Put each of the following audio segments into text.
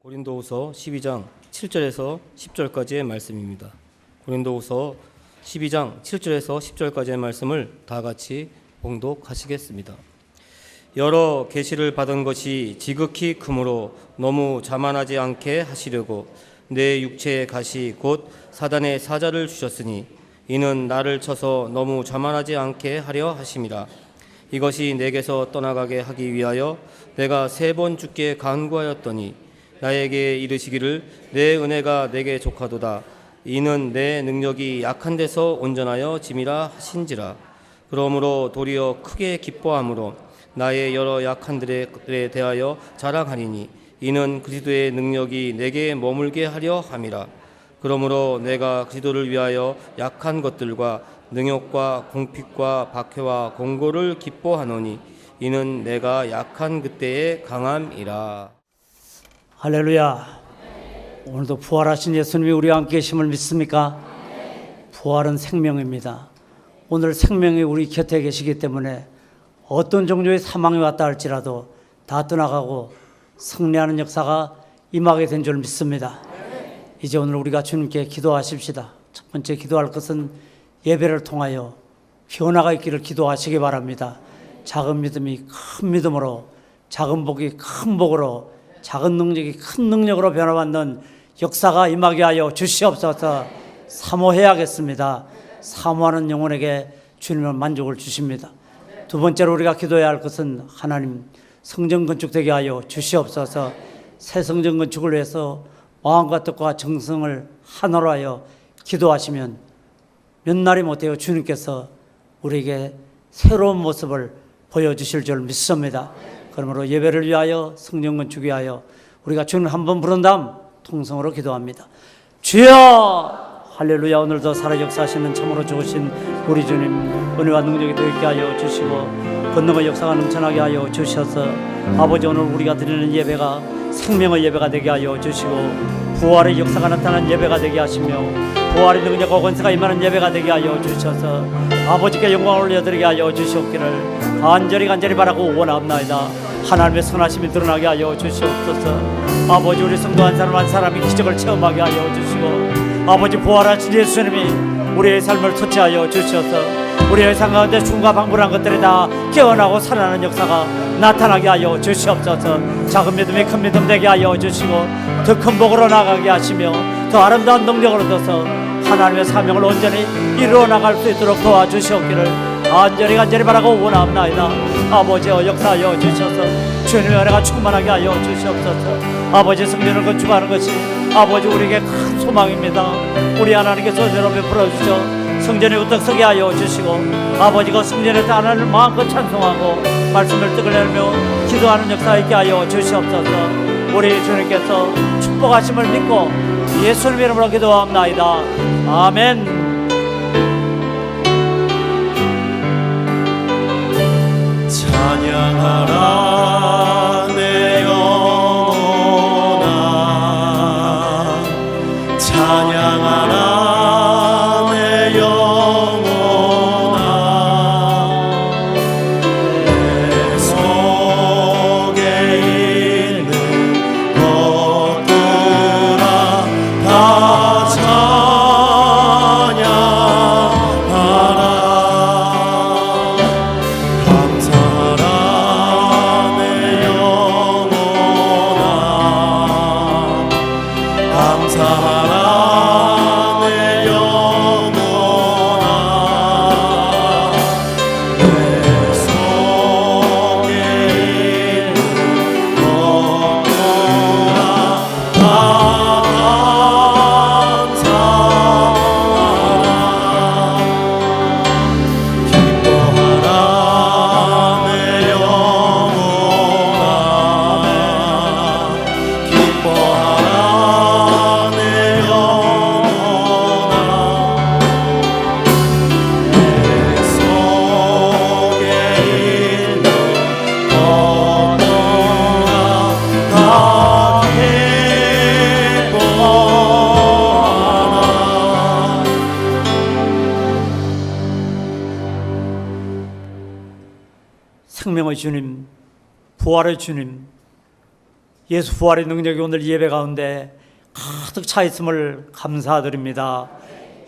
고린도후서 12장 7절에서 10절까지의 말씀입니다. 고린도후서 12장 7절에서 10절까지의 말씀을 다 같이 봉독하시겠습니다. 여러 계시를 받은 것이 지극히 크므로 너무 자만하지 않게 하시려고 내 육체의 가시 곧 사단의 사자를 주셨으니 이는 나를 쳐서 너무 자만하지 않게 하려 하심이라. 이것이 내게서 떠나가게 하기 위하여 내가 3번 주께 간구하였더니 나에게 이르시기를 내 은혜가 내게 족하도다. 이는 내 능력이 약한 데서 온전하여 짐이라 하신지라. 그러므로 도리어 크게 기뻐함으로 나의 여러 약한들에 대하여 자랑하리니 이는 그리스도의 능력이 내게 머물게 하려 함이라. 그러므로 내가 그리스도를 위하여 약한 것들과 능욕과 궁핍과 박해와 공고를 기뻐하노니 이는 내가 약한 그때의 강함이라. 할렐루야. 오늘도 부활하신 예수님이 우리와 함께 계심을 믿습니까? 부활은 생명입니다. 오늘 생명이 우리 곁에 계시기 때문에 어떤 종류의 사망이 왔다 할지라도 다 떠나가고 승리하는 역사가 임하게 된 줄 믿습니다. 이제 오늘 우리가 주님께 기도하십시다. 첫 번째 기도할 것은 예배를 통하여 변화가 있기를 기도하시기 바랍니다. 작은 믿음이 큰 믿음으로, 작은 복이 큰 복으로, 작은 능력이 큰 능력으로 변화받는 역사가 임하게 하여 주시옵소서. 사모해야겠습니다. 사모하는 영혼에게 주님은 만족을 주십니다. 두 번째로 우리가 기도해야 할 것은 하나님 성전 건축되게 하여 주시옵소서. 새 성전 건축을 위해서 마음과 뜻과 정성을 하나로 하여 기도하시면 몇 날이 못해요 주님께서 우리에게 새로운 모습을 보여주실 줄 믿습니다. 그러므로 예배를 위하여 성전 건축 위하여 우리가 주님 한번 부른 다음 통성으로 기도합니다. 주여 할렐루야. 오늘도 살아 역사하시는 참으로 좋으신 우리 주님 은혜와 능력이 더 있게 하여 주시고 권능의 역사가 넘쳐나게 하여 주셔서 아버지 오늘 우리가 드리는 예배가 생명의 예배가 되게 하여 주시고 부활의 역사가 나타나는 예배가 되게 하시며 부활의 능력과 권세가 임하는 예배가 되게 하여 주셔서 아버지께 영광을 올려드리게 하여 주시옵기를 간절히 바라고 원합나이다. 하나님의 선하심이 드러나게 하여 주시옵소서. 아버지 우리 성도 한 사람 한 사람이 기적을 체험하게 하여 주시고 아버지 부활하신 예수님이 우리의 삶을 터치하여 주셔서 우리의 삶 가운데 죽음과 방불한 것들이 다 깨어나고 살아나는 역사가 나타나게 하여 주시옵소서. 작은 믿음이 큰 믿음 되게 하여 주시고 더 큰 복으로 나가게 하시며 더 아름다운 능력을 얻어서 하나님의 사명을 온전히 이루어 나갈 수 있도록 도와주시옵기를 간절히 바라고 원합나이다. 아버지여 역사하여 주셔서 주님의 은혜가 충만하게 하여 주시옵소서. 아버지 성전을 건축하는 것이 아버지 우리에게 큰 소망입니다. 우리 하나님께서 여러분 풀어주셔 성전에 우뚝 서게 하여 주시고 아버지가 성전에서 하나님을 마음껏 찬송하고 말씀을 뜻을 내며 기도하는 역사 있게 하여 주시옵소서. 우리 주님께서 축복하심을 믿고 예수님 이름으로 기도합나이다. 아멘. 찬양하라 내 영혼아 찬양하라 내 영혼아 내 속에 있는 것들아 다 찬양하라 생명의 주님, 부활의 주님, 예수 부활의 능력이 오늘 예배 가운데 가득 차 있음을 감사드립니다.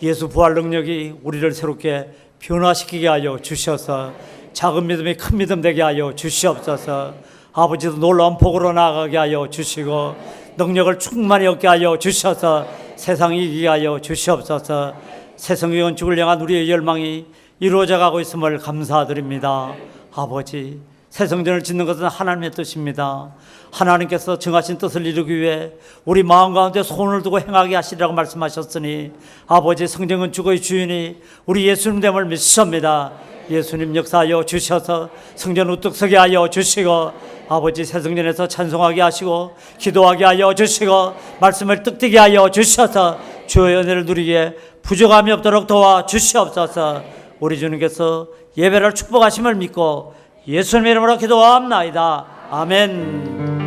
예수 부활 능력이 우리를 새롭게 변화시키게 하여 주셔서 작은 믿음이 큰 믿음 되게 하여 주시옵소서. 아버지도 놀라운 복으로 나아가게 하여 주시고 능력을 충만히 얻게 하여 주셔서 세상이 이기게 하여 주시옵소서. 세상의 건축을 향한 우리의 열망이 이루어져 가고 있음을 감사드립니다. 아버지, 새 성전을 짓는 것은 하나님의 뜻입니다. 하나님께서 정하신 뜻을 이루기 위해 우리 마음 가운데 손을 두고 행하게 하시리라고 말씀하셨으니 아버지, 성전 건축의 주인이 우리 예수님 됨을 믿습니다. 예수님 역사하여 주셔서 성전 우뚝 서게 하여 주시고 아버지, 새 성전에서 찬송하게 하시고 기도하게 하여 주시고 말씀을 뜻되게 하여 주셔서 주의 은혜를 누리기에 부족함이 없도록 도와주시옵소서. 우리 주님께서 예배를 축복하심을 믿고 예수님의 이름으로 기도합나이다. 아멘.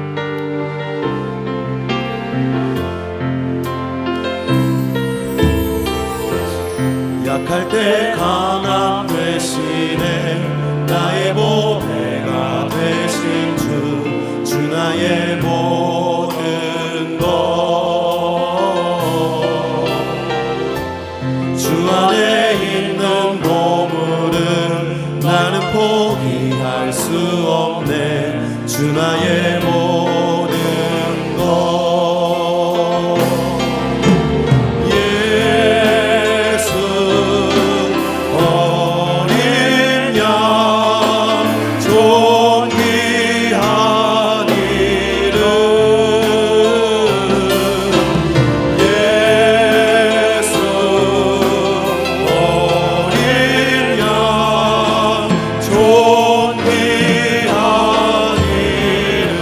약할 때 강함 되시네 나의 보배가 되신 주 나의 모든 것 주 안에 있는 보물은 나는 포기할 수 없네 주 나의 모든 것 예수 어린 양 존귀한 이름 예수 어린 양 존귀한 이름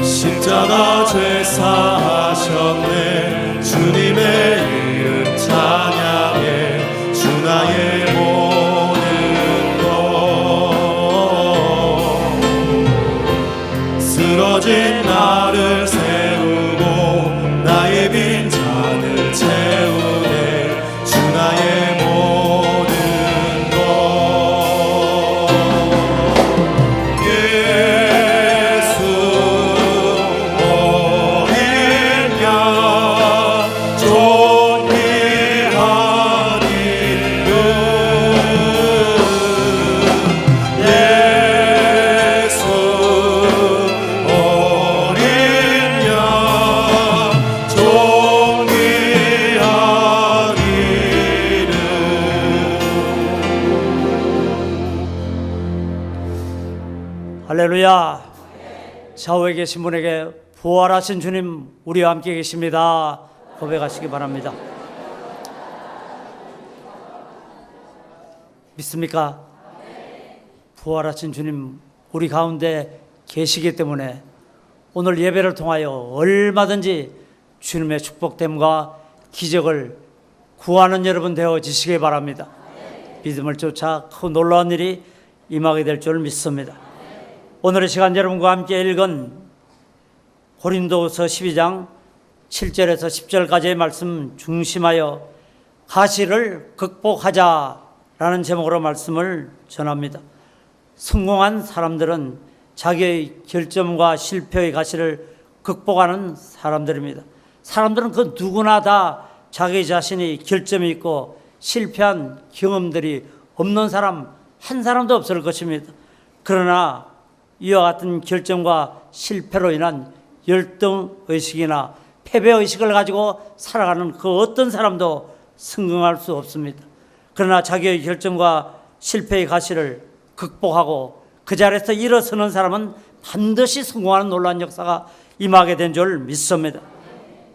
십자가 죄 사하셨네 주님의 이름 찬양해 주 나의 모든 것 쓰러진 나를 세우고 나의 빈 잔을 채우네 주 나의 모든 것 예수 어린 양 존귀한 이름 예수 어린 양 존귀한 이름 할렐루야. 좌우에 계신 분에게 부활하신 주님 우리와 함께 계십니다 고백하시기 바랍니다. 믿습니까? 부활하신 주님 우리 가운데 계시기 때문에 오늘 예배를 통하여 얼마든지 주님의 축복됨과 기적을 구하는 여러분 되어지시기 바랍니다. 믿음을 쫓아 큰 놀라운 일이 임하게 될 줄 믿습니다. 오늘의 시간 여러분과 함께 읽은 고린도후서 12장 7절에서 10절까지의 말씀 중심하여 가시를 극복하자라는 제목으로 말씀을 전합니다. 성공한 사람들은 자기의 결점과 실패의 가시를 극복하는 사람들입니다. 사람들은 그 누구나 다 자기 자신이 결점이 있고 실패한 경험들이 없는 사람 한 사람도 없을 것입니다. 그러나 이와 같은 결점과 실패로 인한 열등의식이나 패배의식을 가지고 살아가는 그 어떤 사람도 성공할 수 없습니다. 그러나 자기의 결점과 실패의 가시를 극복하고 그 자리에서 일어서는 사람은 반드시 성공하는 놀라운 역사가 임하게 된 줄 믿습니다.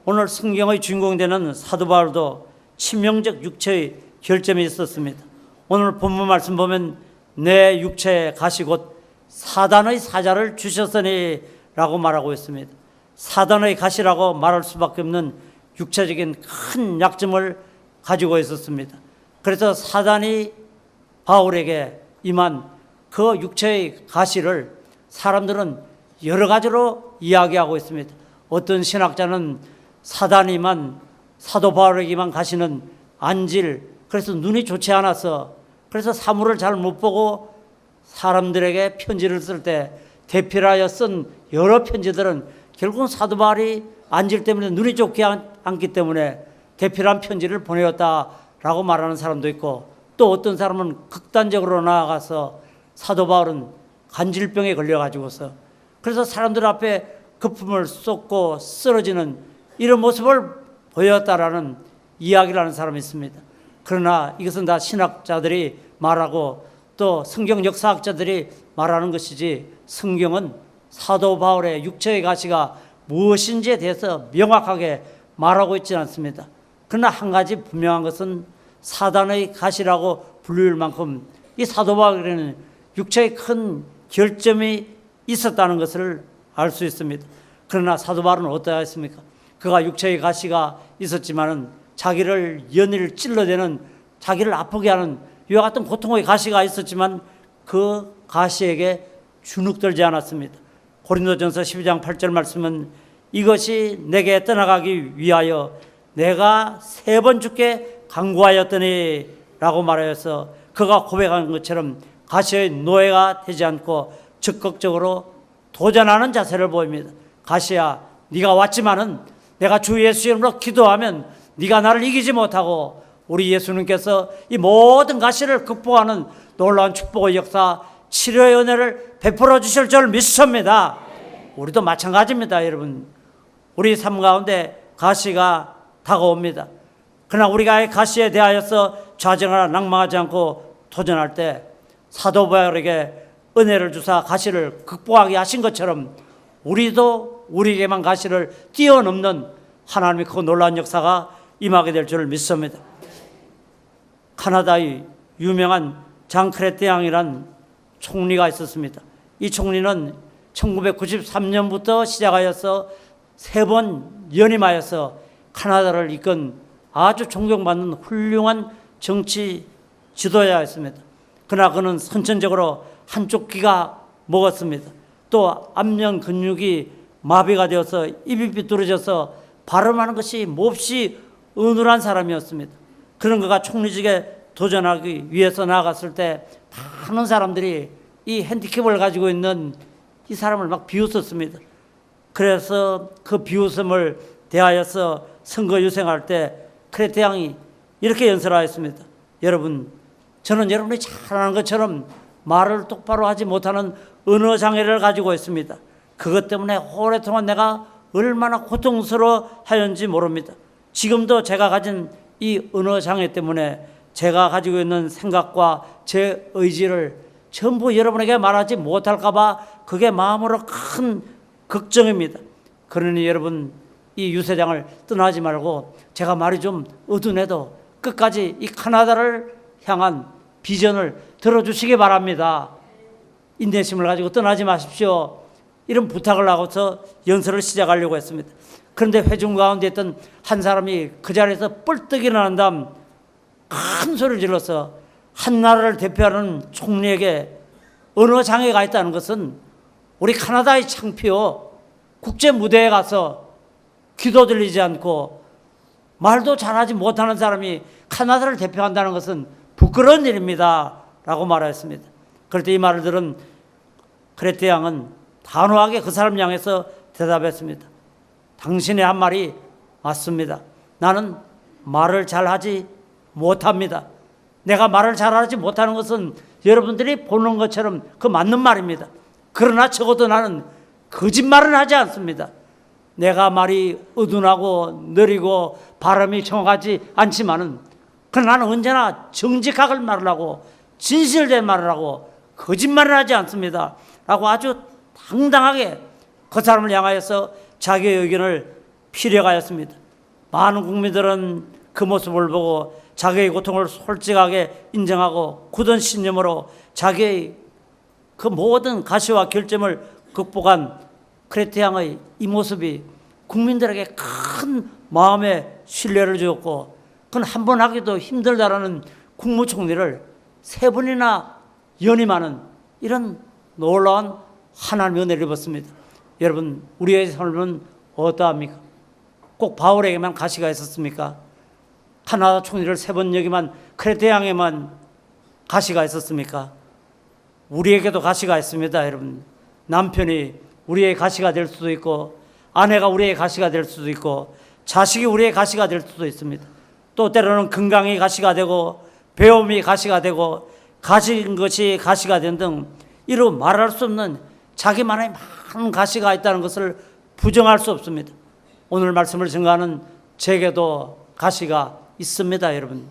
오늘 성경의 주인공 되는 사도 바울도 치명적 육체의 결점이 있었습니다. 오늘 본문 말씀 보면 내 육체의 가시 곧 사단의 사자를 주셨으니 라고 말하고 있습니다. 사단의 가시라고 말할 수밖에 없는 육체적인 큰 약점을 가지고 있었습니다. 그래서 사단이 바울에게 임한 그 육체의 가시를 사람들은 여러 가지로 이야기하고 있습니다. 어떤 신학자는 사단이 임한 사도 바울에게 임한 가시는 안질, 그래서 눈이 좋지 않아서 그래서 사물을 잘 못 보고 사람들에게 편지를 쓸 때 대필하여 쓴 여러 편지들은 결국은 사도 바울이 안질 때문에 눈이 좋지 않기 때문에 대필한 편지를 보내었다라고 말하는 사람도 있고, 또 어떤 사람은 극단적으로 나아가서 사도 바울은 간질병에 걸려가지고서 그래서 사람들 앞에 거품을 쏟고 쓰러지는 이런 모습을 보였다라는 이야기를 하는 사람이 있습니다. 그러나 이것은 다 신학자들이 말하고 또 성경 역사학자들이 말하는 것이지, 성경은 사도 바울의 육체의 가시가 무엇인지에 대해서 명확하게 말하고 있지는 않습니다. 그러나 한 가지 분명한 것은 사단의 가시라고 불릴 만큼 이 사도 바울에는 육체의 큰 결점이 있었다는 것을 알 수 있습니다. 그러나 사도 바울은 어떠했습니까? 그가 육체의 가시가 있었지만은 자기를 연일 찔러대는, 자기를 아프게 하는 이와 같은 고통의 가시가 있었지만 그 가시에게 주눅들지 않았습니다. 고린도전서 12장 8절 말씀은 이것이 내게 떠나가기 위하여 내가 3번 주께 간구하였더니 라고 말하여서 그가 고백한 것처럼 가시의 노예가 되지 않고 적극적으로 도전하는 자세를 보입니다. 가시야, 네가 왔지만은 내가 주 예수 이름으로 기도하면 네가 나를 이기지 못하고 우리 예수님께서 이 모든 가시를 극복하는 놀라운 축복의 역사, 치료의 은혜를 베풀어 주실 줄 믿습니다. 우리도 마찬가지입니다, 여러분. 우리 삶 가운데 가시가 다가옵니다. 그러나 우리가 가시에 대하여서 좌절하거나 낭망하지 않고 도전할 때 사도 바울에게 은혜를 주사 가시를 극복하게 하신 것처럼 우리도 우리에게만 가시를 뛰어넘는 하나님의 그 놀라운 역사가 임하게 될 줄 믿습니다. 카나다의 유명한 장 크레테앙이란 총리가 있었습니다. 이 총리는 1993년부터 시작하여서 3번 연임하여서 카나다를 이끈 아주 존경받는 훌륭한 정치 지도자였습니다. 그러나 그는 선천적으로 한쪽 귀가 먹었습니다. 또 안면 근육이 마비가 되어서 입이 비뚤어져서 발음하는 것이 몹시 어눌한 사람이었습니다. 그런 그가 총리직에 도전하기 위해서 나아갔을 때 많은 사람들이 이 핸디캡을 가지고 있는 이 사람을 막 비웃었습니다. 그래서 그 비웃음을 대하여서 선거 유생할 때 크레테앙이 이렇게 연설하였습니다. 여러분, 저는 여러분이 잘 아는 것처럼 말을 똑바로 하지 못하는 언어 장애를 가지고 있습니다. 그것 때문에 오랫동안 내가 얼마나 고통스러워 하였는지 모릅니다. 지금도 제가 가진 이 언어 장애 때문에 제가 가지고 있는 생각과 제 의지를 전부 여러분에게 말하지 못할까 봐 그게 마음으로 큰 걱정입니다. 그러니 여러분, 이 유세장을 떠나지 말고 제가 말이 좀 어두운해도 끝까지 이 카나다를 향한 비전을 들어주시기 바랍니다. 인내심을 가지고 떠나지 마십시오. 이런 부탁을 하고서 연설을 시작하려고 했습니다. 그런데 회중 가운데 있던 한 사람이 그 자리에서 뻘떡 일어난 다음 큰 소리를 질러서 한 나라를 대표하는 총리에게 언어 장애가 있다는 것은 우리 카나다의 창피요, 국제 무대에 가서 귀도 들리지 않고 말도 잘하지 못하는 사람이 카나다를 대표한다는 것은 부끄러운 일입니다 라고 말하였습니다. 그럴 때 이 말을 들은 크레테앙은 단호하게 그 사람 향해서 대답했습니다. 당신의 한 말이 맞습니다. 나는 말을 잘하지 못합니다. 내가 말을 잘하지 못하는 것은 여러분들이 보는 것처럼 그 맞는 말입니다. 그러나 적어도 나는 거짓말은 하지 않습니다. 내가 말이 어둔하고 느리고 발음이 정확하지 않지만은 그러나 나는 언제나 정직하게 말을 하고 진실된 말을 하고 거짓말을 하지 않습니다 라고 아주 당당하게 그 사람을 향하여서 자기의 의견을 피력하였습니다. 많은 국민들은 그 모습을 보고 자기의 고통을 솔직하게 인정하고 굳은 신념으로 자기의 그 모든 가시와 결점을 극복한 크레테앙의 이 모습이 국민들에게 큰 마음의 신뢰를 주었고, 그건 한 번 하기도 힘들다라는 국무총리를 3번이나 연임하는 이런 놀라운 하나님의 은혜를 입었습니다. 여러분, 우리의 삶은 어떠합니까? 꼭 바울에게만 가시가 있었습니까? 카나다 총리를 3번 여기만 크레테앙에만 가시가 있었습니까? 우리에게도 가시가 있습니다, 여러분. 남편이 우리의 가시가 될 수도 있고, 아내가 우리의 가시가 될 수도 있고, 자식이 우리의 가시가 될 수도 있습니다. 또 때로는 건강이 가시가 되고, 배움이 가시가 되고, 가진 것이 가시가 된 등 이루 말할 수 없는 자기만의 많은 가시가 있다는 것을 부정할 수 없습니다. 오늘 말씀을 증거하는 제게도 가시가 있습니다, 여러분.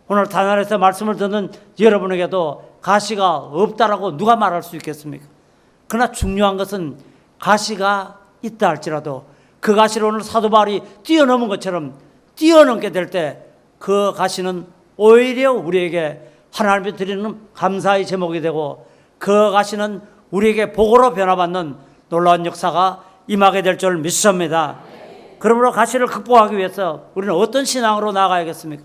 오늘 단안에서 말씀을 듣는 여러분에게도 가시가 없다라고 누가 말할 수 있겠습니까? 그러나 중요한 것은 가시가 있다 할지라도 그 가시를 오늘 사도 바울이 뛰어넘은 것처럼 뛰어넘게 될 때 그 가시는 오히려 우리에게 하나님이 드리는 감사의 제목이 되고 그 가시는 우리에게 복으로 변화받는 놀라운 역사가 임하게 될 줄 믿습니다. 그러므로 가시를 극복하기 위해서 우리는 어떤 신앙으로 나아가야겠습니까?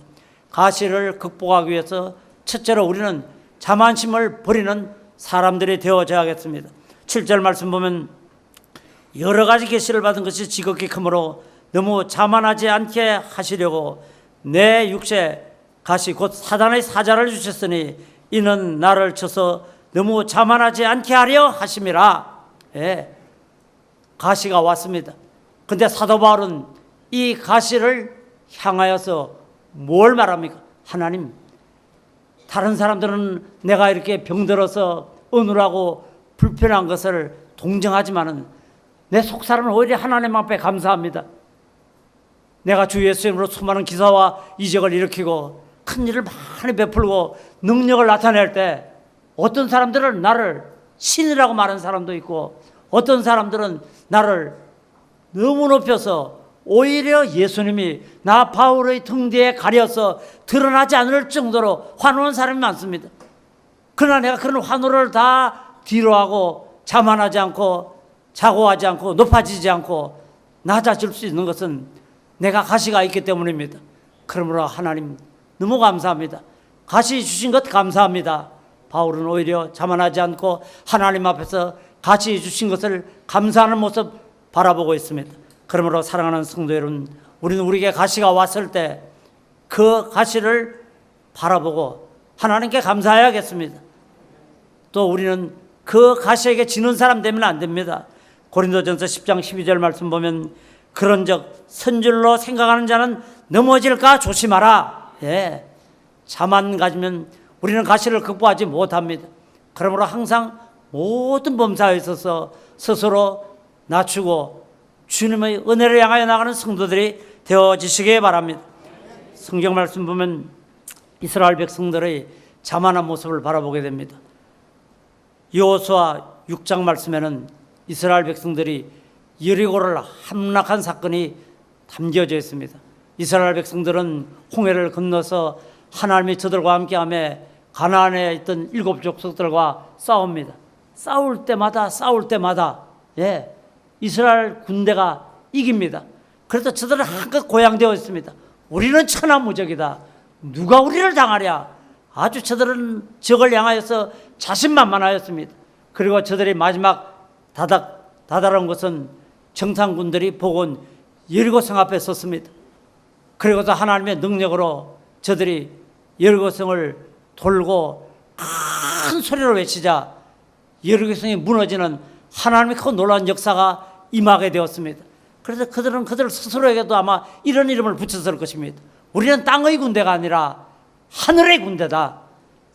가시를 극복하기 위해서 첫째로 우리는 자만심을 버리는 사람들이 되어져야겠습니다. 7절 말씀 보면 여러 가지 계시를 받은 것이 지극히 크므로 너무 자만하지 않게 하시려고 내 육체 가시 곧 사단의 사자를 주셨으니 이는 나를 쳐서 너무 자만하지 않게 하려 하심이라. 예, 가시가 왔습니다. 근데 사도 바울은 이 가시를 향하여서 뭘 말합니까? 하나님, 다른 사람들은 내가 이렇게 병들어서 어눌하고 불편한 것을 동정하지만은 내 속사람은 오히려 하나님 앞에 감사합니다. 내가 주 예수님으로 수많은 기사와 이적을 일으키고 큰 일을 많이 베풀고 능력을 나타낼 때 어떤 사람들은 나를 신이라고 말하는 사람도 있고 어떤 사람들은 나를 너무 높여서 오히려 예수님이 나 바울의 등 뒤에 가려서 드러나지 않을 정도로 환호하는 사람이 많습니다. 그러나 내가 그런 환호를 다 뒤로 하고 자만하지 않고 자고하지 않고 높아지지 않고 낮아질 수 있는 것은 내가 가시가 있기 때문입니다. 그러므로 하나님 너무 감사합니다. 가시 주신 것 감사합니다. 바울은 오히려 자만하지 않고 하나님 앞에서 가시 주신 것을 감사하는 모습 바라보고 있습니다. 그러므로 사랑하는 성도 여러분, 우리는 우리에게 가시가 왔을 때 그 가시를 바라보고 하나님께 감사해야겠습니다. 또 우리는 그 가시에게 지는 사람 되면 안 됩니다. 고린도전서 10장 12절 말씀 보면 그런즉 선줄로 생각하는 자는 넘어질까 조심하라. 예, 자만 가지면 우리는 가시를 극복하지 못합니다. 그러므로 항상 모든 범사에 있어서 스스로 낮추고 주님의 은혜를 향하여 나가는 성도들이 되어지시기 바랍니다. 성경 말씀 보면 이스라엘 백성들의 자만한 모습을 바라보게 됩니다. 여호수아 6장 말씀에는 이스라엘 백성들이 여리고를 함락한 사건이 담겨져 있습니다. 이스라엘 백성들은 홍해를 건너서 하나님이 저들과 함께하며 가나안에 있던 7 족속들과 싸웁니다. 싸울 때마다 예, 이스라엘 군대가 이깁니다. 그래서 저들은 한껏 고양되어 있습니다. 우리는 천하무적이다. 누가 우리를 당하랴. 아주 저들은 적을 향하여서 자신만만하였습니다. 그리고 저들이 마지막 다다른 것은 정상군들이 복원 여리고성 앞에 섰습니다. 그리고서 하나님의 능력으로 저들이 여리고성을 돌고 큰 소리로 외치자 여리고성이 무너지는 하나님의 큰 놀라운 역사가 임하게 되었습니다. 그래서 그들은 그들 스스로에게도 아마 이런 이름을 붙였을 것입니다. 우리는 땅의 군대가 아니라 하늘의 군대다.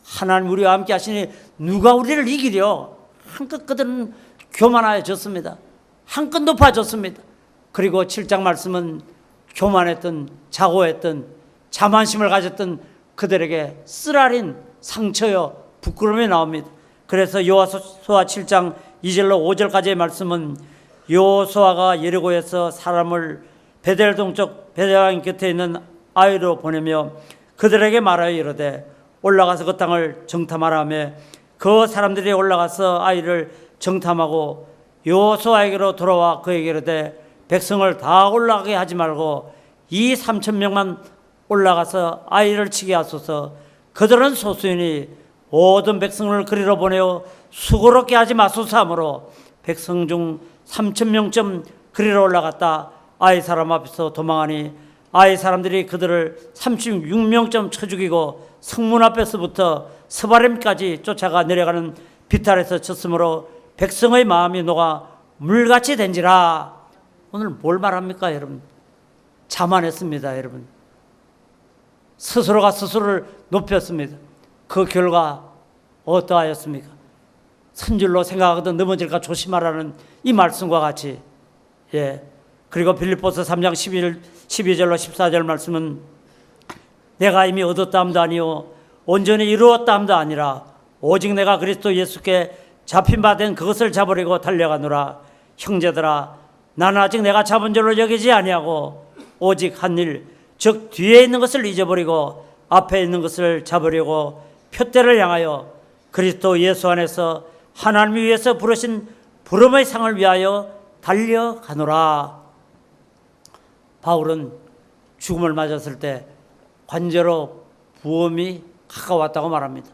하나님 우리와 함께 하시니 누가 우리를 이기려. 한껏 그들은 교만해졌습니다. 한껏 높아졌습니다. 그리고 7장 말씀은 교만했던 자고했던 자만심을 가졌던 그들에게 쓰라린 상처여 부끄러움이 나옵니다. 그래서 여호수아 7장 2절로 5절까지의 말씀은 여호수아가 여리고에서 사람을 베델 동쪽 베델강 곁에 있는 아이로 보내며 그들에게 말하여 이르되 올라가서 그 땅을 정탐하라 하며 그 사람들이 올라가서 아이를 정탐하고 여호수아에게로 돌아와 그에게 이르되 백성을 다 올라가게 하지 말고 이 3,000명만 올라가서 아이를 치게 하소서. 그들은 소수이니 모든 백성을 그리로 보내어 수고롭게 하지 마소서 하므로 백성 중 3,000명쯤 그리로 올라갔다 아이 사람 앞에서 도망하니 아이 사람들이 그들을 36명쯤 쳐 죽이고 성문 앞에서부터 스바림까지 쫓아가 내려가는 비탈에서 쳤으므로 백성의 마음이 녹아 물같이 된지라. 오늘 뭘 말합니까 여러분? 자만했습니다 여러분. 스스로가 스스로를 높였습니다. 그 결과 어떠하였습니까? 선줄로 생각하거든 넘어질까 조심하라는 이 말씀과 같이, 그리고 빌립보서 3장 12절로 14절 말씀은 내가 이미 얻었다 함도 아니요 온전히 이루었다 함도 아니라 오직 내가 그리스도 예수께 잡힌 바 된 그것을 잡으려고 달려가노라. 형제들아, 나는 아직 내가 잡은 줄로 여기지 아니하고 오직 한 일, 즉 뒤에 있는 것을 잊어버리고 앞에 있는 것을 잡으려고 표대를 향하여 그리스도 예수 안에서 하나님 위에서 부르신 부름의 상을 위하여 달려가노라. 바울은 죽음을 맞았을 때 관제로 부험이 가까웠다고 말합니다.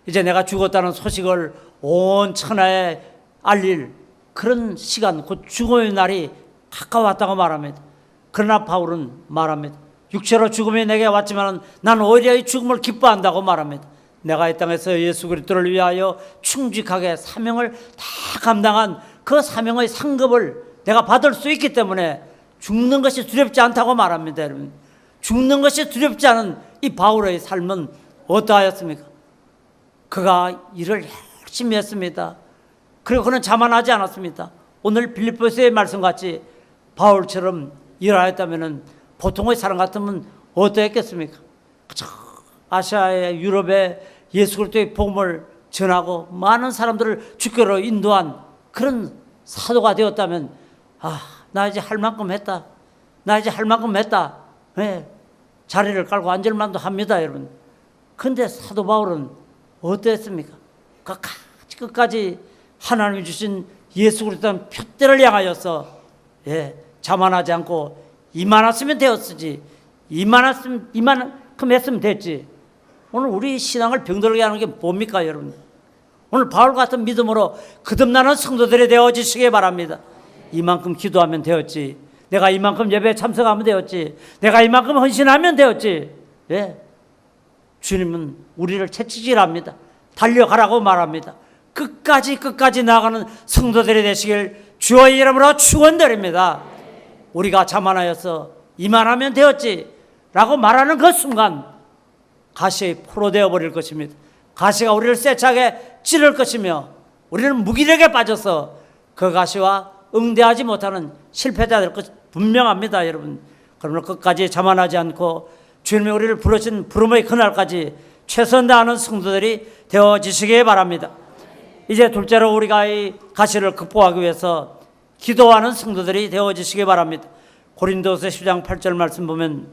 이제 내가 죽었다는 소식을 온 천하에 알릴 그런 시간, 곧 죽음의 날이 가까웠다고 말합니다. 그러나 바울은 말합니다. 육체로 죽음이 내게 왔지만 나는 오히려 이 죽음을 기뻐한다고 말합니다. 내가 이 땅에서 예수 그리스도를 위하여 충직하게 사명을 다 감당한 그 사명의 상급을 내가 받을 수 있기 때문에 죽는 것이 두렵지 않다고 말합니다. 여러분, 죽는 것이 두렵지 않은 이 바울의 삶은 어떠하였습니까? 그가 일을 열심히 했습니다. 그리고 그는 자만하지 않았습니다. 오늘 빌립보서의 말씀같이 바울처럼 일하였다면 보통의 사람 같으면 어떠했겠습니까? 아시아에, 유럽에 예수 그리스도의 복음을 전하고 많은 사람들을 주께로 인도한 그런 사도가 되었다면, 나 이제 할 만큼 했다. 나 이제 할 만큼 했다. 자리를 깔고 앉을 만도 합니다, 여러분. 그런데 사도 바울은 어땠습니까? 끝까지 하나님이 주신 예수 그리스도의 표대를 향하여서 자만하지 않고 이만했으면 되었지. 이만큼 했으면 됐지. 오늘 우리 신앙을 병들게 하는 게 뭡니까 여러분? 오늘 바울 같은 믿음으로 거듭나는 성도들이 되어지시기 바랍니다. 이만큼 기도하면 되었지. 내가 이만큼 예배에 참석하면 되었지. 내가 이만큼 헌신하면 되었지. 주님은 우리를 채찍질합니다. 달려가라고 말합니다. 끝까지 나아가는 성도들이 되시길 주의 이름으로 축원드립니다. 우리가 자만하여서 이만하면 되었지 라고 말하는 그 순간 가시의 포로 되어버릴 것입니다. 가시가 우리를 세차게 찌를 것이며 우리는 무기력에 빠져서 그 가시와 응대하지 못하는 실패자 될 것 분명합니다. 여러분, 그러므로 끝까지 자만하지 않고 주님이 우리를 부르신 부름의 그날까지 최선 다하는 성도들이 되어지시기 바랍니다. 이제 둘째로 우리가 이 가시를 극복하기 위해서 기도하는 성도들이 되어지시기 바랍니다. 고린도서 10장 8절 말씀 보면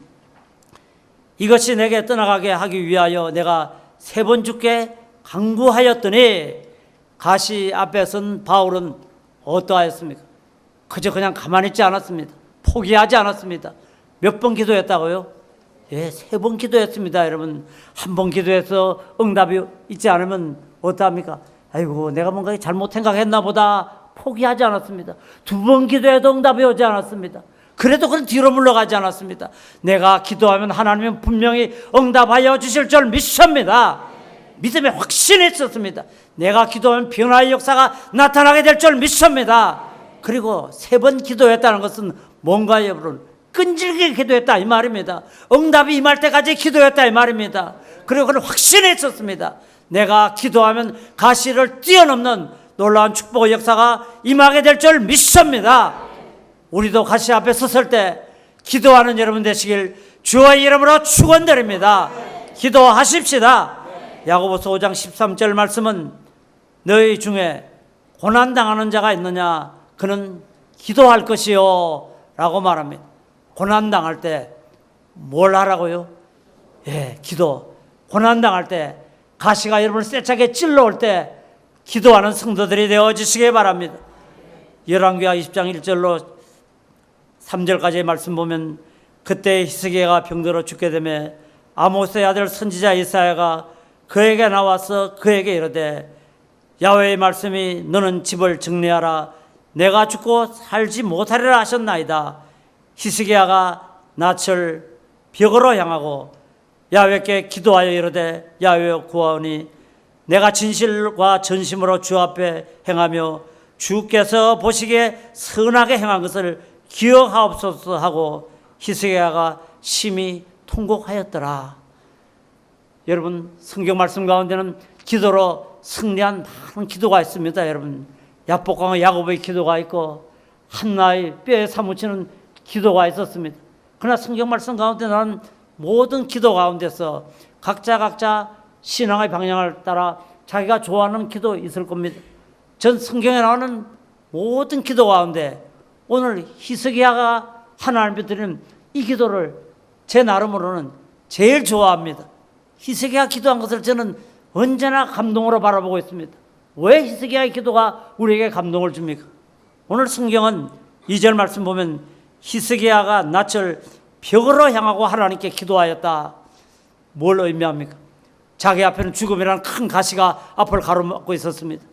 이것이 내게 떠나가게 하기 위하여 내가 3번 주께 간구하였더니, 가시 앞에 선 바울은 어떠하였습니까? 그저 그냥 가만히 있지 않았습니다. 포기하지 않았습니다. 몇 번 기도했다고요? 3번 기도했습니다. 여러분, 한 번 기도해서 응답이 있지 않으면 어떠합니까? 아이고, 내가 뭔가 잘못 생각했나 보다 포기하지 않았습니다. 2번 기도해도 응답이 오지 않았습니다. 그래도 그건 뒤로 물러가지 않았습니다. 내가 기도하면 하나님은 분명히 응답하여 주실 줄 믿습니다. 믿음에 확신이 있었습니다. 내가 기도하면 변화의 역사가 나타나게 될 줄 믿습니다. 그리고 3번 기도했다는 것은 뭔가요, 여러분? 끈질기게 기도했다 이 말입니다. 응답이 임할 때까지 기도했다 이 말입니다. 그리고 그는 확신이 있었습니다. 내가 기도하면 가시를 뛰어넘는 놀라운 축복의 역사가 임하게 될 줄 믿습니다. 우리도 가시 앞에 섰을 때 기도하는 여러분 되시길 주의 이름으로 축원드립니다. 기도하십시다. 야고보서 5장 13절 말씀은 너희 중에 고난당하는 자가 있느냐? 그는 기도할 것이요 라고 말합니다. 고난당할 때 뭘 하라고요? 기도. 고난당할 때, 가시가 여러분을 세차게 찔러올 때 기도하는 성도들이 되어지시기 바랍니다. 열왕기하 20장 1절로 3절까지의 말씀 보면 그때 히스기야가 병들어 죽게 되매 아모스의 아들 선지자 이사야가 그에게 나와서 그에게 이르되 야훼의 말씀이 너는 집을 정리하라 내가 죽고 살지 못하리라 하셨나이다. 히스기야가 낯을 벽으로 향하고 야훼께 기도하여 이르되 야훼여 구하오니 내가 진실과 전심으로 주 앞에 행하며 주께서 보시기에 선하게 행한 것을 기억하옵소서 하고 히스기야가 심히 통곡하였더라. 여러분, 성경 말씀 가운데는 기도로 승리한 많은 기도가 있습니다. 여러분, 야복강의 야곱의 기도가 있고 한나의 뼈에 사무치는 기도가 있었습니다. 그러나 성경 말씀 가운데 나는 모든 기도 가운데서 각자 신앙의 방향을 따라 자기가 좋아하는 기도 있을 겁니다. 전 성경에 나오는 모든 기도 가운데 오늘 히스기야가 하나님께 드리는 이 기도를 제 나름으로는 제일 좋아합니다. 히스기야 기도한 것을 저는 언제나 감동으로 바라보고 있습니다. 왜 히스기야의 기도가 우리에게 감동을 줍니까? 오늘 성경은 2절 말씀 보면 히스기야가 낯을 벽으로 향하고 하나님께 기도하였다. 뭘 의미합니까? 자기 앞에는 죽음이라는 큰 가시가 앞을 가로막고 있었습니다.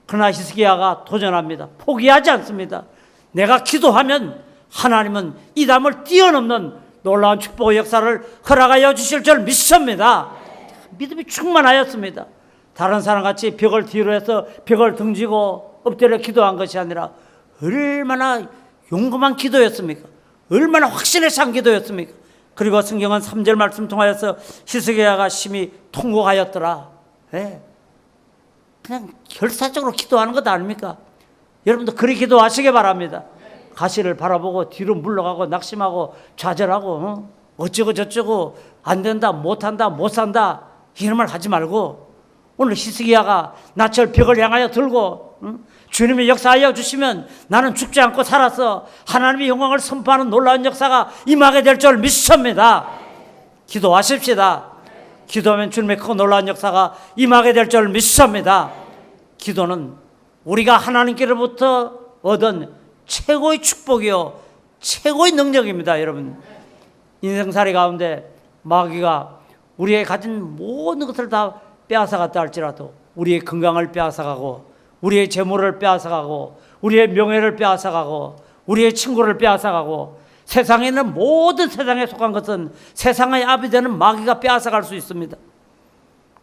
그러나 히스기야가 도전합니다. 포기하지 않습니다. 내가 기도하면 하나님은 이 담을 뛰어넘는 놀라운 축복의 역사를 허락하여 주실 줄 믿습니다. 믿음이 충만하였습니다. 다른 사람같이 벽을 뒤로 해서 벽을 등지고 엎드려 기도한 것이 아니라 얼마나 용감한 기도였습니까? 얼마나 확신에 찬 기도였습니까? 그리고 성경은 3절 말씀 통하여서 히스기야가 심히 통곡하였더라. 네. 그냥 결사적으로 기도하는 것 아닙니까? 여러분도 그리 기도하시기 바랍니다. 가시를 바라보고 뒤로 물러가고 낙심하고 좌절하고 어쩌고 저쩌고 안 된다, 못한다, 못 산다 이런 말 하지 말고 오늘 히스기야가 낯을 벽을 향하여 들고 주님이 역사하여 주시면 나는 죽지 않고 살아서 하나님의 영광을 선포하는 놀라운 역사가 임하게 될 줄 믿습니다. 기도하십시다. 기도하면 주님의 크고 놀라운 역사가 임하게 될 줄 믿습니다. 기도는 우리가 하나님께로부터 얻은 최고의 축복이요 최고의 능력입니다. 여러분, 인생살이 가운데 마귀가 우리의 가진 모든 것을 다 빼앗아갔다 할지라도 우리의 건강을 빼앗아가고 우리의 재물을 빼앗아가고 우리의 명예를 빼앗아가고 우리의 친구를 빼앗아가고 세상에 있는 모든 세상에 속한 것은 세상의 압이 되는 마귀가 빼앗아갈 수 있습니다.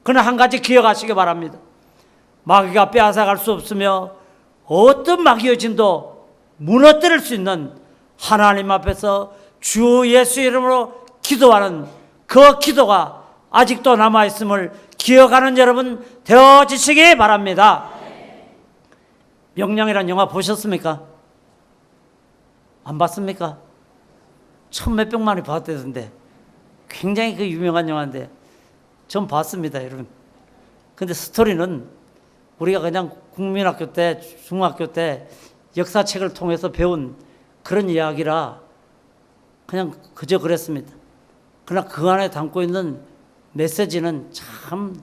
그러나 한 가지 기억하시기 바랍니다. 마귀가 빼앗아갈 수 없으며 어떤 마귀의 진도 무너뜨릴 수 있는 하나님 앞에서 주 예수 이름으로 기도하는 그 기도가 아직도 남아있음을 기억하는 여러분 되어지시기 바랍니다. 명량이라는 영화 보셨습니까? 안 봤습니까? 천몇백 만이 봤대던데 굉장히 그 유명한 영화인데 전 봤습니다. 여러분, 근데 스토리는 우리가 그냥 국민학교 때 중학교 때 역사책을 통해서 배운 그런 이야기라 그냥 그저 그랬습니다. 그러나 그 안에 담고 있는 메시지는 참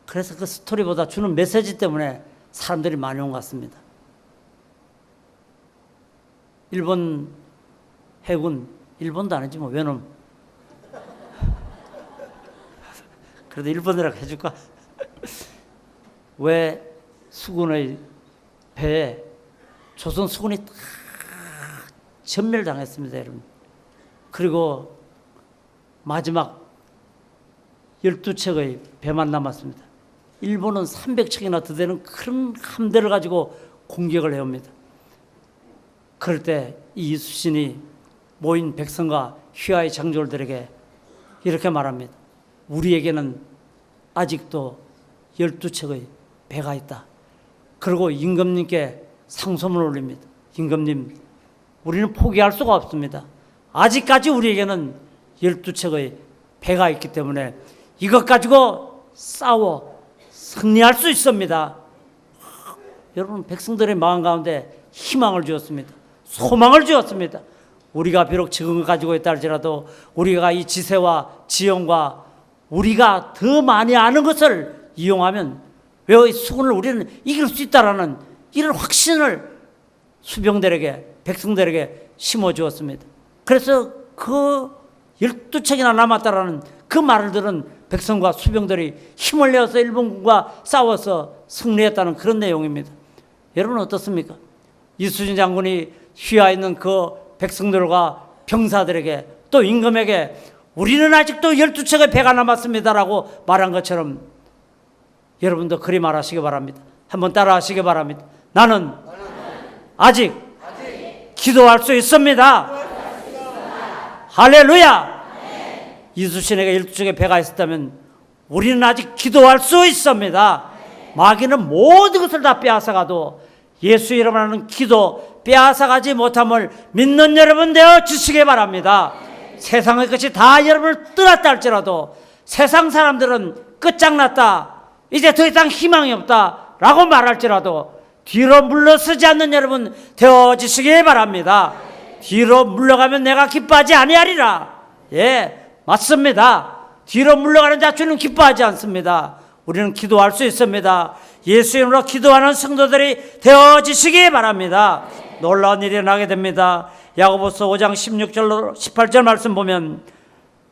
그래서 그 스토리보다 주는 메시지 때문에 사람들이 많이 온 것 같습니다. 일본 해군, 일본도 아니지 뭐 왜놈 그래도 일본이라고 해줄까? 왜 수군의 배에 조선 수군이 다 전멸당했습니다. 여러분. 그리고 마지막 12척의 배만 남았습니다. 일본은 300척이나 더 되는 큰 함대를 가지고 공격을 해옵니다. 그럴 때 이 이순신이 모인 백성과 휘하의 장졸들에게 이렇게 말합니다. 우리에게는 아직도 12척의 배가 있다. 그리고 임금님께 상소문을 올립니다. 임금님, 우리는 포기할 수가 없습니다. 아직까지 우리에게는 12척의 배가 있기 때문에 이것 가지고 싸워 승리할 수 있습니다. 여러분, 백성들의 마음 가운데 희망을 주었습니다. 소망을 주었습니다. 우리가 비록 지금을 가지고 있다 할지라도 우리가 이 지세와 지형과 우리가 더 많이 아는 것을 이용하면 왜 수군을 우리는 이길 수 있다라는 이런 확신을 수병들에게, 백성들에게 심어주었습니다. 그래서 그 12척이나 남았다라는 그 말을 들은 백성과 수병들이 힘을 내어서 일본군과 싸워서 승리했다는 그런 내용입니다. 여러분 어떻습니까? 이순신 장군이 휘하 있는 그 백성들과 병사들에게 또 임금에게 우리는 아직도 12척의 배가 남았습니다라고 말한 것처럼 여러분도 그리 말하시기 바랍니다. 한번 따라 하시기 바랍니다. 나는 아직 기도할 수 있습니다. 할렐루야. 이수신에게 12척의 배가 있었다면 우리는 아직 기도할 수 있습니다. 마귀는 모든 것을 다 빼앗아가도 예수 이름으로 하는 기도 빼앗아가지 못함을 믿는 여러분 되어 주시기 바랍니다. 세상의 것이 다 여러분을 떠났다 할지라도 세상 사람들은 끝장났다, 이제 더 이상 희망이 없다 라고 말할지라도 뒤로 물러서지 않는 여러분 되어지시기 바랍니다. 뒤로 물러가면 내가 기뻐하지 아니하리라. 예, 맞습니다. 뒤로 물러가는 자 주는 기뻐하지 않습니다. 우리는 기도할 수 있습니다. 예수 이름으로 기도하는 성도들이 되어지시기 바랍니다. 놀라운 일이 일어나게 됩니다. 야고보서 5장 16절로 18절 말씀 보면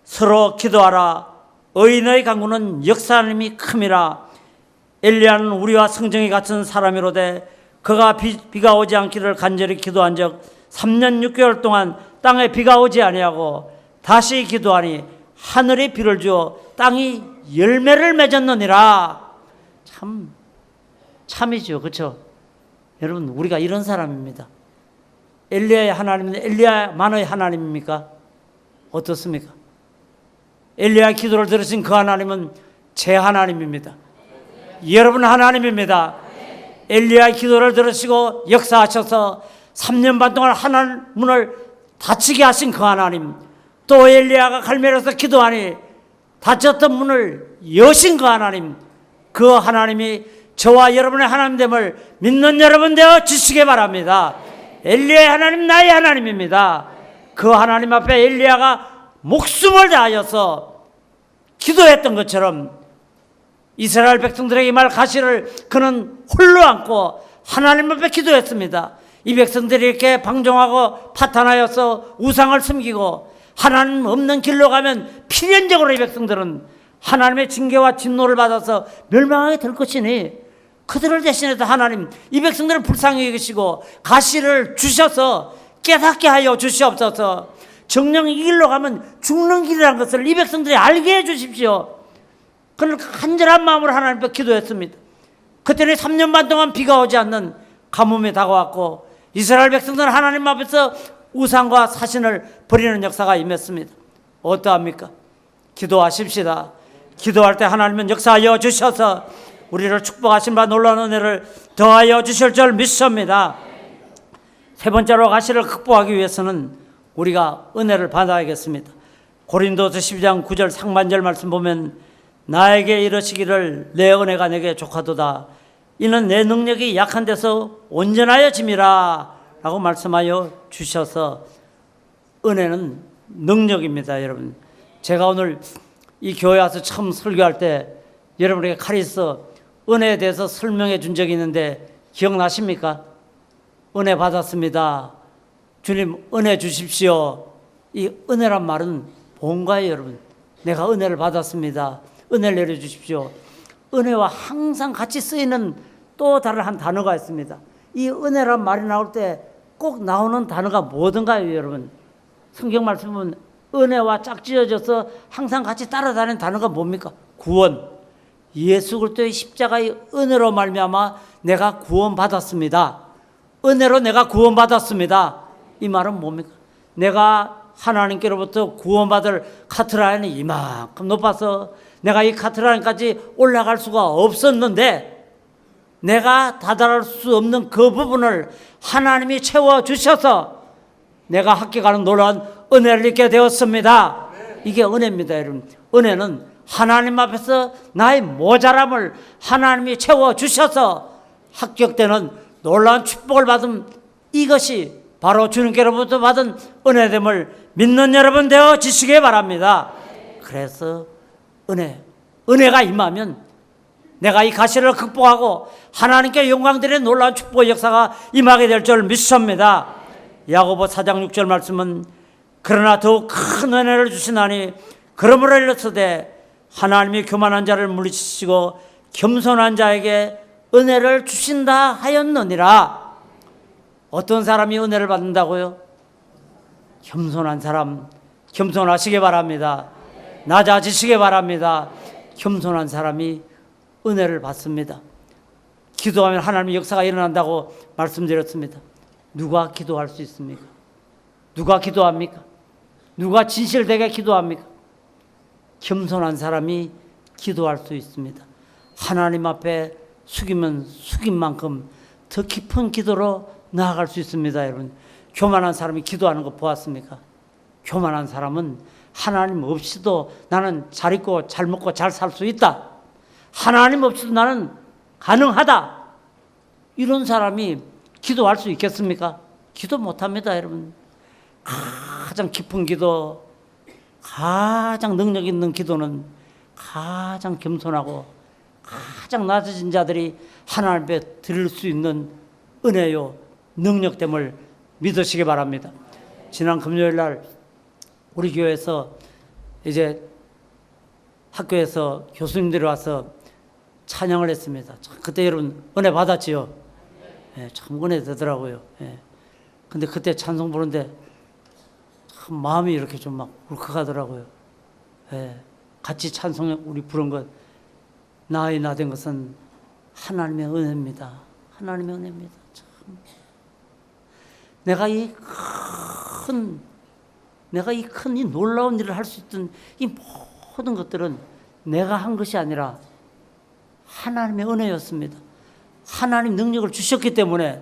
서로 기도하라. 의인의 간구는 역사하님이 큼이라. 엘리야는 우리와 성정이 같은 사람이로되 그가 비가 오지 않기를 간절히 기도한 적 3년 6개월 동안 땅에 비가 오지 아니하고 다시 기도하니 하늘이 비를 주어 땅이 열매를 맺었느니라. 참이죠, 그렇죠? 여러분, 우리가 이런 사람입니다. 엘리야의 하나님은 엘리야만의 하나님입니까? 어떻습니까? 엘리야의 기도를 들으신 그 하나님은 제 하나님입니다. 여러분 하나님입니다. 엘리야의 기도를 들으시고 역사하셔서 3년 반 동안 하늘 문을 닫히게 하신 그 하나님, 또 엘리야가 갈멜에서 기도하니 닫혔던 문을 여신 그 하나님, 그 하나님이 저와 여러분의 하나님됨을 믿는 여러분 되어 주시기 바랍니다. 엘리야의 하나님 나의 하나님입니다. 그 하나님 앞에 엘리야가 목숨을 다하여서 기도했던 것처럼 이스라엘 백성들에게 말 가시를 그는 홀로 안고 하나님 앞에 기도했습니다. 이 백성들이 이렇게 방종하고 파탄하여서 우상을 숨기고 하나님 없는 길로 가면 필연적으로 이 백성들은 하나님의 징계와 진노를 받아서 멸망하게 될 것이니 그들을 대신해서 하나님 이 백성들을 불쌍히 여기시고 가시를 주셔서 깨닫게 하여 주시옵소서. 정령 이 길로 가면 죽는 길이라는 것을 이 백성들이 알게 해 주십시오. 그는 간절한 마음으로 하나님 앞에 기도했습니다. 그때는 3년 반 동안 비가 오지 않는 가뭄이 다가왔고 이스라엘 백성들은 하나님 앞에서 우상과 사신을 버리는 역사가 임했습니다. 어떠합니까? 기도하십시다. 기도할 때 하나님은 역사하여 주셔서 우리를 축복하신 바 놀라운 은혜를 더하여 주실 줄 믿습니다. 세 번째로 가시를 극복하기 위해서는 우리가 은혜를 받아야겠습니다. 고린도서 12장 9절 상반절 말씀 보면 나에게 이르시기를 내 은혜가 내게 족하도다. 이는 내 능력이 약한 데서 온전하여 짐이라 라고 말씀하여 주셔서 은혜는 능력입니다. 여러분, 제가 오늘 이 교회 와서 처음 설교할 때 여러분에게 카리스 은혜에 대해서 설명해 준 적이 있는데 기억나십니까? 은혜 받았습니다. 주님 은혜 주십시오. 이 은혜란 말은 뭔가요, 여러분? 내가 은혜를 받았습니다. 은혜를 내려주십시오. 은혜와 항상 같이 쓰이는 또 다른 한 단어가 있습니다. 이 은혜란 말이 나올 때 꼭 나오는 단어가 뭐든가요, 여러분? 성경 말씀 보면 은혜와 짝지어져서 항상 같이 따라다니는 단어가 뭡니까? 구원. 예수 그리스도의 십자가의 은혜로 말미암아 내가 구원받았습니다. 은혜로 내가 구원받았습니다. 이 말은 뭡니까? 내가 하나님께로부터 구원받을 카트라인이 이만큼 높아서 내가 이 카트라인까지 올라갈 수가 없었는데 내가 다다를 수 없는 그 부분을 하나님이 채워주셔서 내가 합격하는 놀라운 은혜를 입게 되었습니다. 이게 은혜입니다, 여러분. 은혜는 하나님 앞에서 나의 모자람을 하나님이 채워주셔서 합격되는 놀라운 축복을 받은 이것이 바로 주님께로부터 받은 은혜됨을 믿는 여러분 되어지시기 바랍니다. 그래서 은혜가 임하면 내가 이 가시를 극복하고 하나님께 영광 드리는 놀라운 축복의 역사가 임하게 될 줄 믿습니다. 야고보 4장 6절 말씀은 그러나 더욱 큰 은혜를 주시나니 그러므로 일렀으되 하나님이 교만한 자를 물리치시고 겸손한 자에게 은혜를 주신다 하였느니라. 어떤 사람이 은혜를 받는다고요? 겸손한 사람, 겸손하시기 바랍니다. 낮아지시기 바랍니다. 겸손한 사람이 은혜를 받습니다. 기도하면 하나님의 역사가 일어난다고 말씀드렸습니다. 누가 기도할 수 있습니까? 누가 기도합니까? 누가 진실되게 기도합니까? 겸손한 사람이 기도할 수 있습니다. 하나님 앞에 숙이면 숙인 만큼 더 깊은 기도로 나아갈 수 있습니다. 여러분, 교만한 사람이 기도하는 거 보았습니까? 교만한 사람은 하나님 없이도 나는 잘 있고 잘 먹고 잘 살 수 있다, 하나님 없이도 나는 가능하다, 이런 사람이 기도할 수 있겠습니까? 기도 못합니다. 여러분, 가장 깊은 기도, 가장 능력 있는 기도는 가장 겸손하고 가장 낮아진 자들이 하나님 앞에 드릴 수 있는 은혜요 능력됨을 믿으시기 바랍니다. 지난 금요일 날 우리 교회에서 이제 학교에서 교수님들이 와서 찬양을 했습니다. 그때 여러분 은혜 받았지요? 예, 참 은혜 되더라고요. 예. 근데 그때 찬송 부르는데 참 마음이 이렇게 좀 막 울컥하더라고요. 예. 같이 찬송 우리 부른 것, 나의 나 된 것은 하나님의 은혜입니다. 하나님의 은혜입니다. 참. 내가 이 큰 이 놀라운 일을 할 수 있던 이 모든 것들은 내가 한 것이 아니라 하나님의 은혜였습니다. 하나님 능력을 주셨기 때문에,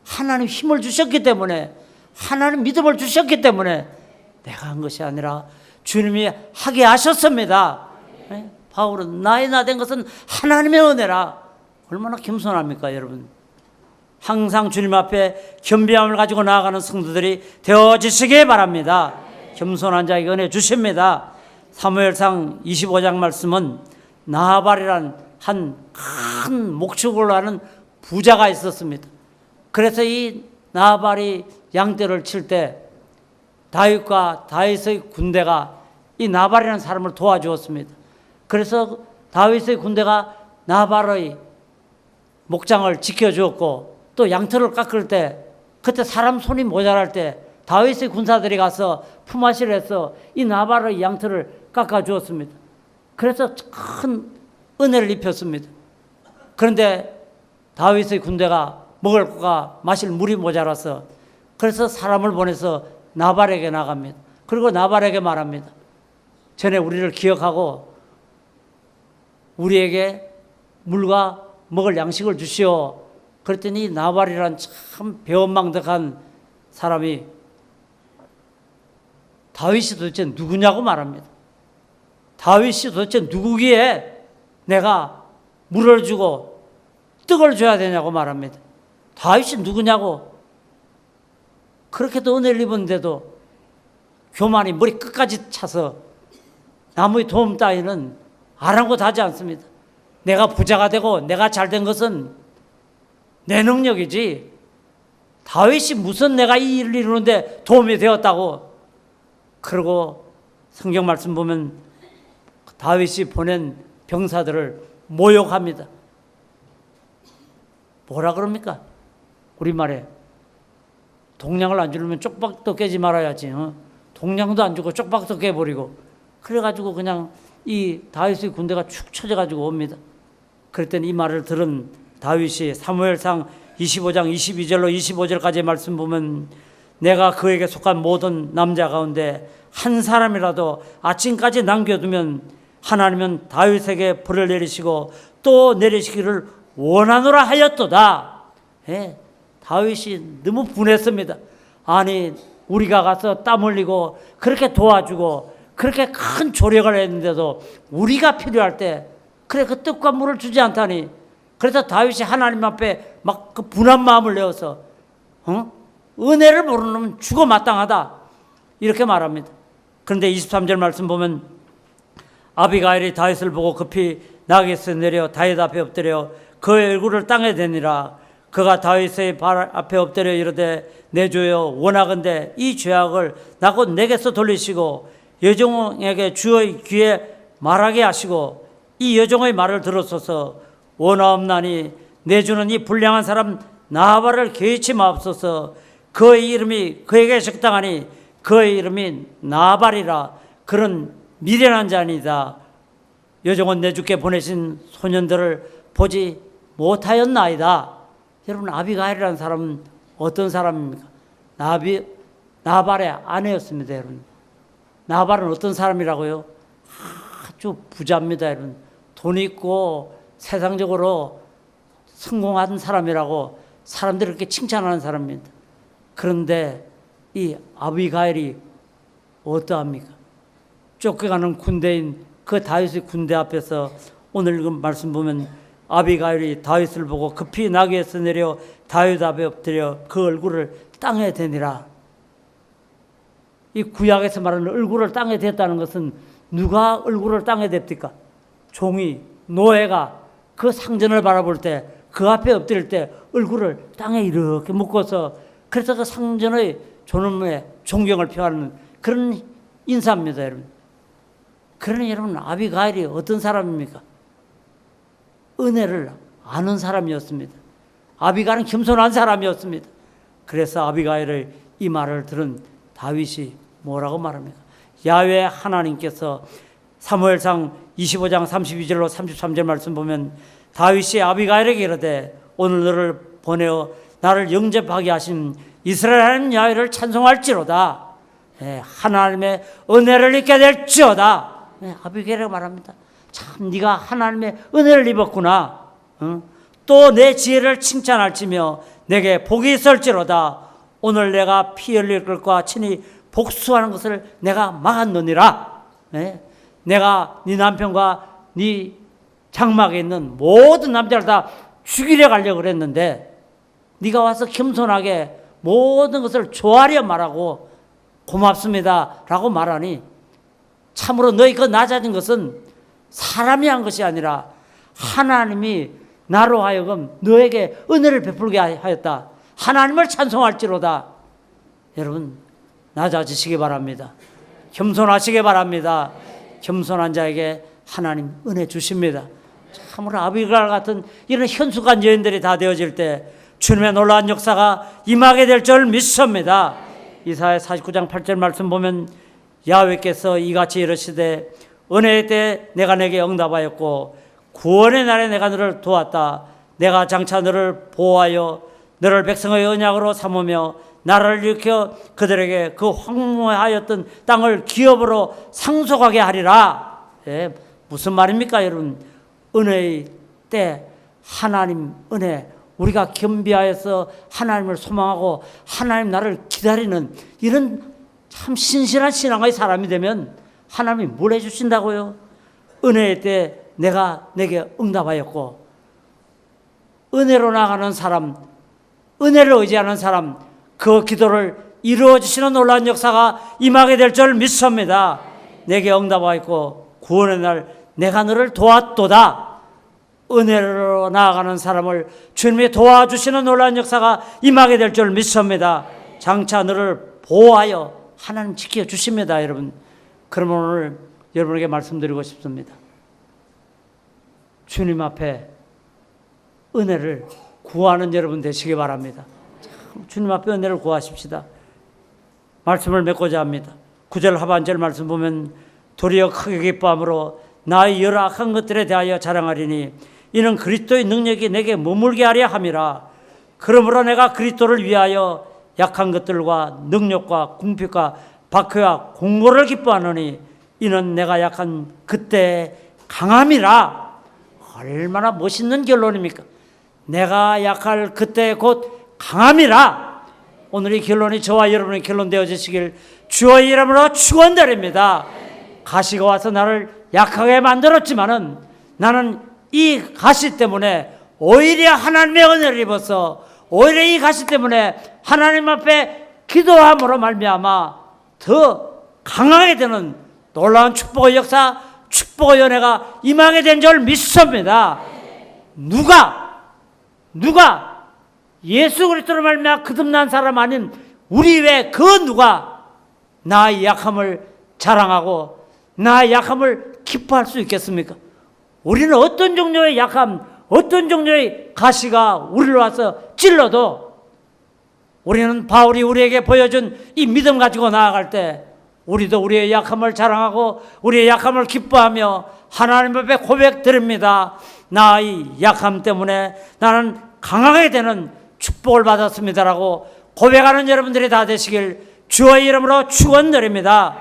하나님 힘을 주셨기 때문에, 하나님 믿음을 주셨기 때문에 내가 한 것이 아니라 주님이 하게 하셨습니다. 네? 바울은 나의 나 된 것은 하나님의 은혜라. 얼마나 겸손합니까 여러분. 항상 주님 앞에 겸비함을 가지고 나아가는 성도들이 되어지시기 바랍니다. 겸손한 자에게 은혜 주십니다. 사무엘상 25장 말씀은 나발이란 한 큰 목축을 하는 부자가 있었습니다. 그래서 이 나발이 양떼를 칠 때 다윗과 다윗의 군대가 이 나발이라는 사람을 도와주었습니다. 그래서 다윗의 군대가 나발의 목장을 지켜주었고, 또 양털을 깎을 때 그때 사람 손이 모자랄 때 다윗의 군사들이 가서 품앗이를 해서 이 나발의 양털을 깎아주었습니다. 그래서 큰 은혜를 입혔습니다. 그런데 다윗의 군대가 먹을 것과 마실 물이 모자라서, 그래서 사람을 보내서 나발에게 나갑니다. 그리고 나발에게 말합니다. 전에 우리를 기억하고 우리에게 물과 먹을 양식을 주시오. 그랬더니 나발이란 참 배은망덕한 사람이 다윗이 도대체 누구냐고 말합니다. 다윗이 도대체 누구기에 내가 물을 주고 떡을 줘야 되냐고 말합니다. 다윗이 누구냐고. 그렇게도 은혜를 입었는데도 교만이 머리 끝까지 차서 남의 도움 따위는 아랑곳하지 않습니다. 내가 부자가 되고 내가 잘된 것은 내 능력이지, 다윗이 무슨 내가 이 일을 이루는데 도움이 되었다고. 그리고 성경 말씀 보면 다윗이 보낸 병사들을 모욕합니다. 뭐라 그럽니까? 우리말에 동량을 안 주려면 쪽박도 깨지 말아야지. 동량도 안 주고 쪽박도 깨버리고, 그래가지고 그냥 이 다윗의 군대가 축 처져가지고 옵니다. 그랬더니 이 말을 들은 다윗이 사무엘상 25장 22절로 25절까지의 말씀 보면, 내가 그에게 속한 모든 남자 가운데 한 사람이라도 아침까지 남겨두면 하나님은 다윗에게 불을 내리시고 또 내리시기를 원하노라 하였도다. 예, 다윗이 너무 분했습니다. 아니, 우리가 가서 땀 흘리고 그렇게 도와주고 그렇게 큰 조력을 했는데도 우리가 필요할 때 그래 그 떡과 물을 주지 않다니. 그래서 다윗이 하나님 앞에 막 그 분한 마음을 내어서 은혜를 모르는 죽어 마땅하다 이렇게 말합니다. 그런데 23절 말씀 보면 아비가일이 다윗을 보고 급히 나귀에서 내려 다윗 앞에 엎드려 그의 얼굴을 땅에 대니라. 그가 다윗의 발 앞에 엎드려 이르되 내 주여 원하건대 이 죄악을 나 곧 내게서 돌리시고 여종에게 주의 귀에 말하게 하시고 이 여종의 말을 들었소서. 원하옵나니 내 주는 이 불량한 사람 나발을 개의치 마옵소서. 그의 이름이 그에게 적당하니 그의 이름이 나발이라. 그는 미련한 자니이다. 여종은 내주께 보내신 소년들을 보지 못하였나이다. 여러분, 아비가일이라는 사람은 어떤 사람입니까? 나발의 아내였습니다. 여러분, 나발은 어떤 사람이라고요? 아주 부자입니다. 여러분, 돈 있고 세상적으로 성공한 사람이라고 사람들이 그렇게 칭찬하는 사람입니다. 그런데 이 아비가일이 어떠합니까? 쫓겨가는 군대인 그 다윗의 군대 앞에서 오늘 그 말씀 보면 아비가일이 다윗을 보고 급히 나귀에서 내려 다윗 앞에 엎드려 그 얼굴을 땅에 대니라. 이 구약에서 말하는 얼굴을 땅에 댔다는 것은 누가 얼굴을 땅에 댑니까? 종이, 노예가 그 상전을 바라볼 때, 그 앞에 엎드릴 때 얼굴을 땅에 이렇게 묶어서, 그래서 그 상전의 존엄에 존경을 표하는 그런 인사입니다, 여러분. 그러니 여러분, 아비가일이 어떤 사람입니까? 은혜를 아는 사람이었습니다. 아비가일은 겸손한 사람이었습니다. 그래서 아비가일의 이 말을 들은 다윗이 뭐라고 말합니까? 야훼 하나님께서 사무엘상 25장 32절로 33절 말씀 보면 다윗이 아비가일에게 이르되 오늘 너를 보내어 나를 영접하게 하신 이스라엘 하나님 야훼를 찬송할지로다. 하나님의 은혜를 입게 될지어다. 아비가일이 말합니다. 참 네가 하나님의 은혜를 입었구나. 또 내 지혜를 칭찬할지며 내게 복이 있을지로다. 오늘 내가 피 흘릴 것과 친히 복수하는 것을 내가 막았느니라. 내가 네 남편과 네 장막에 있는 모든 남자를 다 죽이려 가려고 그랬는데 네가 와서 겸손하게 모든 것을 조아려 말하고 고맙습니다 라고 말하니 참으로 너희 그 낮아진 것은 사람이 한 것이 아니라 하나님이 나로 하여금 너에게 은혜를 베풀게 하였다. 하나님을 찬송할지로다. 여러분, 낮아지시기 바랍니다. 겸손하시기 바랍니다. 겸손한 자에게 하나님 은혜 주십니다. 참으로 아비가일 같은 이런 현숙한 여인들이 다 되어질 때 주님의 놀라운 역사가 임하게 될 줄 믿습니다. 이사야 49장 8절 말씀 보면 야훼께서 이같이 이르시되 은혜의 때 내가 내게 응답하였고 구원의 날에 내가 너를 도왔다. 내가 장차 너를 보호하여 너를 백성의 언약으로 삼으며 나를 일으켜 그들에게 그 황무하였던 땅을 기업으로 상속하게 하리라. 무슨 말입니까, 여러분? 은혜의 때 하나님 은혜, 우리가 겸비하여서 하나님을 소망하고 하나님 나를 기다리는 이런 참 신실한 신앙의 사람이 되면 하나님이 뭘 해주신다고요? 은혜의 때 내가 내게 응답하였고, 은혜로 나가는 사람, 은혜를 의지하는 사람, 그 기도를 이루어주시는 놀라운 역사가 임하게 될 줄 믿습니다. 내게 응답하였고 구원의 날 내가 너를 도왔도다. 은혜로 나아가는 사람을 주님이 도와주시는 놀라운 역사가 임하게 될 줄 믿습니다. 장차 너를 보호하여 하나님 지켜주십니다. 여러분, 그러면 오늘 여러분에게 말씀드리고 싶습니다. 주님 앞에 은혜를 구하는 여러분 되시기 바랍니다. 주님 앞에 은혜를 구하십시다. 말씀을 맺고자 합니다. 9절 하반절 말씀 보면 도리어 크게 기뻐함으로 나의 여러 악한 것들에 대하여 자랑하리니 이는 그리스도의 능력이 내게 머물게 하려 함이라. 그러므로 내가 그리스도를 위하여 약한 것들과 능력과 궁핍과 박해와 공고를 기뻐하노니 이는 내가 약한 그때 강함이라. 얼마나 멋있는 결론입니까? 내가 약할 그때 곧 강함이라. 오늘 이 결론이 저와 여러분의 결론 되어지시길 주의 이름으로 축원드립니다. 가시가 와서 나를 약하게 만들었지만은 나는 이 가시 때문에 오히려 하나님의 은혜를 입어서 오히려 이 가시 때문에 하나님 앞에 기도함으로 말미암아 더 강하게 되는 놀라운 축복의 역사, 축복의 연회가 임하게 된 줄 믿습니다. 누가 예수 그리스도로 말미암아 거듭난 사람 아닌 우리 외에 그 누가 나의 약함을 자랑하고 나의 약함을 기뻐할 수 있겠습니까? 우리는 어떤 종류의 약함, 어떤 종류의 가시가 우리를 와서 찔러도 우리는 바울이 우리에게 보여준 이 믿음 가지고 나아갈 때 우리도 우리의 약함을 자랑하고 우리의 약함을 기뻐하며 하나님 앞에 고백드립니다. 나의 약함 때문에 나는 강하게 되는 축복을 받았습니다라고 고백하는 여러분들이 다 되시길 주의 이름으로 축원드립니다.